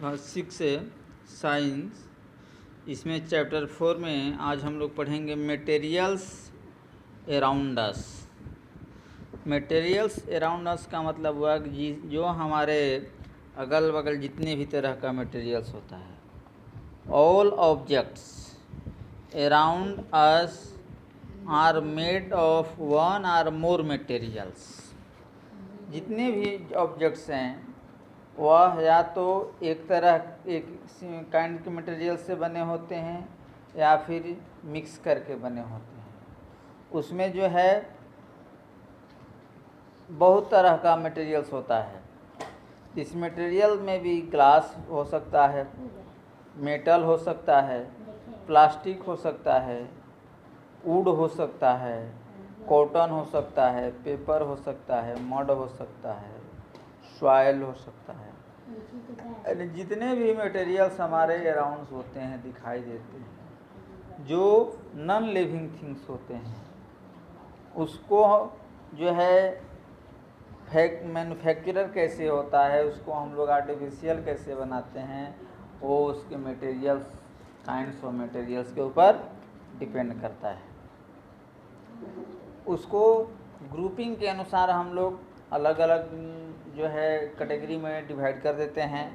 6 है साइंस। इसमें चैप्टर 4 में आज हम लोग पढ़ेंगे materials around us. Materials around us का मतलब हुआ कि जो हमारे अगल बगल जितने भी तरह का मटेरियल्स होता है, all objects around us are made of one or more materials. जितने भी ऑब्जेक्ट्स हैं वह या तो एक काइंड के मटेरियल से बने होते हैं या फिर मिक्स करके बने होते हैं। उसमें जो है बहुत तरह का मटेरियल्स होता है। इस मटेरियल में भी ग्लास हो सकता है, मेटल हो सकता है, प्लास्टिक हो सकता है, वुड हो सकता है, कॉटन हो सकता है, पेपर हो सकता है, मड हो सकता है, सॉइल हो सकता है। जितने भी मटेरियल्स हमारे अराउंड होते हैं, दिखाई देते हैं, जो नॉन लिविंग थिंग्स होते हैं, उसको जो है मैन्युफैक्चरर कैसे होता है, उसको हम लोग आर्टिफिशियल कैसे बनाते हैं, वो उसके मटेरियल्स, काइंड्स ऑफ मटेरियल्स के ऊपर डिपेंड करता है। उसको ग्रुपिंग के अनुसार हम लोग अलग अलग जो है कैटेगरी में डिवाइड कर देते हैं।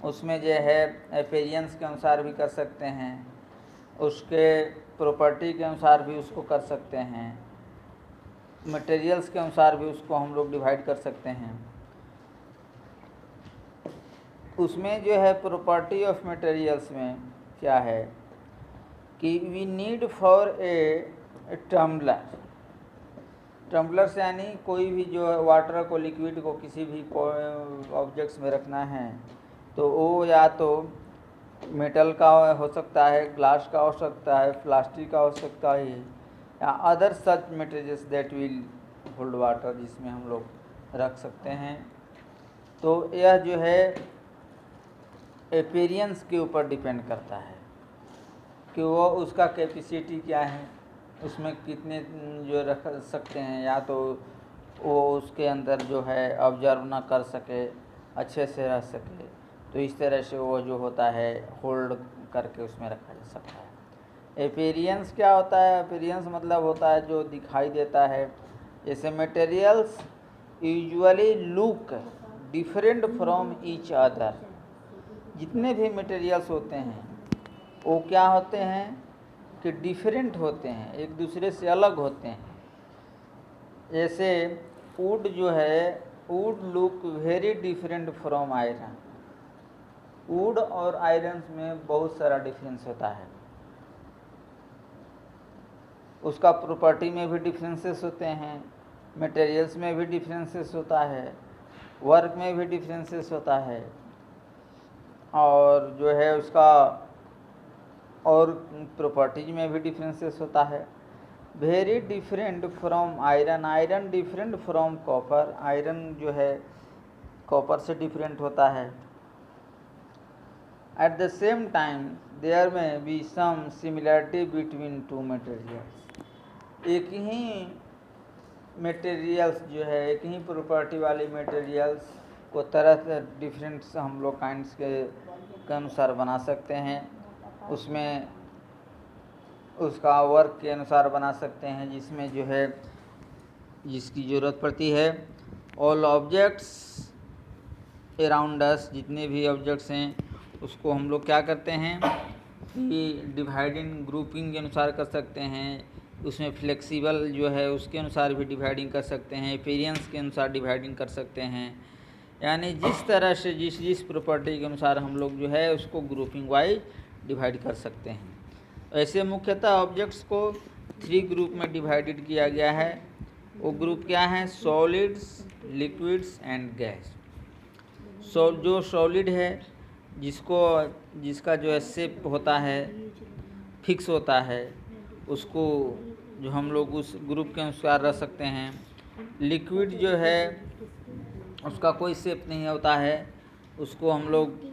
उसमें जो है अपीयरेंस के अनुसार भी कर सकते हैं, उसके प्रॉपर्टी के अनुसार भी उसको कर सकते हैं, मटेरियल्स के अनुसार भी उसको हम लोग डिवाइड कर सकते हैं। उसमें जो है प्रॉपर्टी ऑफ मटेरियल्स में क्या है कि we need for a tumbler से यानी कोई भी जो है वाटर को, लिक्विड को किसी भी ऑब्जेक्ट्स में रखना है तो वो या तो मेटल का हो सकता है, ग्लास का हो सकता है, प्लास्टिक का हो सकता है, या other such materials that will hold water, जिसमें हम लोग रख सकते हैं। तो यह जो है अपीयरेंस के ऊपर डिपेंड करता है कि वो उसका कैपेसिटी क्या है, उसमें कितने जो रख सकते हैं, या तो वो उसके अंदर जो है ऑब्जर्व ना कर सके, अच्छे से रह सके, तो इस तरह से वो जो होता है होल्ड करके उसमें रखा जा सकता है। अपीयरेंस क्या होता है? अपीयरेंस मतलब होता है जो दिखाई देता है। जैसे materials usually look different from each other. जितने भी मटेरियल्स होते हैं वो क्या होते हैं कि डिफरेंट होते हैं, एक दूसरे से अलग होते हैं। जैसे वुड जो है, would look very different from iron. Would और आयरन में बहुत सारा डिफरेंस होता है। उसका प्रॉपर्टी में भी डिफरेंसेस होते हैं, मटेरियल्स में भी डिफरेंसेस होता है, वर्क में भी डिफरेंसेस होता है, और जो है उसका और प्रॉपर्टीज में भी डिफरेंसेस होता है। Very different from iron, iron different from copper, iron जो है कॉपर से डिफरेंट होता है। At the same time there may be some similarity between two materials. एक ही मटेरियल्स जो है, एक ही प्रॉपर्टी वाली मटेरियल्स को तरह डिफरेंट हम लोग काइंड्स के अनुसार बना सकते हैं। उसमें उसका वर्क के अनुसार बना सकते हैं, जिसमें जो है जिसकी ज़रूरत पड़ती है। ऑल ऑब्जेक्ट्स अराउंड अस, जितने भी ऑब्जेक्ट्स हैं उसको हम लोग क्या करते हैं कि डिवाइडिंग, ग्रुपिंग के अनुसार कर सकते हैं। उसमें फ्लेक्सिबल जो है उसके अनुसार भी डिवाइडिंग कर सकते हैं, अपीयरेंस के अनुसार डिवाइडिंग कर सकते हैं। यानी जिस तरह से जिस प्रॉपर्टी के अनुसार हम लोग जो है उसको ग्रुपिंग वाइज डिवाइड कर सकते हैं। ऐसे मुख्यतः ऑब्जेक्ट्स को 3 ग्रुप में डिवाइडेड किया गया है। वो ग्रुप क्या हैं? Solids, liquids and gas. जो सॉलिड है, जिसका जो है शेप होता है, फिक्स होता है, उसको जो हम लोग उस ग्रुप के अनुसार रख सकते हैं। लिक्विड जो है उसका कोई शेप नहीं होता है, उसको हम लोग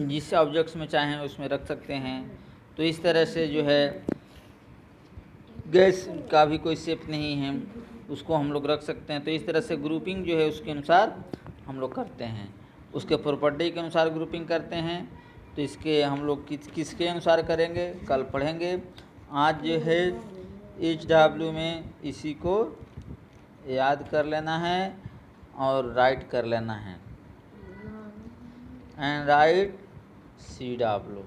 जिस ऑब्जेक्ट्स में चाहें उसमें रख सकते हैं। तो इस तरह से जो है गैस का भी कोई शेप नहीं है, उसको हम लोग रख सकते हैं। तो इस तरह से ग्रुपिंग जो है उसके अनुसार हम लोग करते हैं। उसके प्रॉपर्टी के अनुसार ग्रुपिंग करते हैं। तो इसके हम लोग किसके अनुसार करेंगे, कल पढ़ेंगे। आज जो है HW में इसी को याद कर लेना है और राइट कर लेना है। And right CW।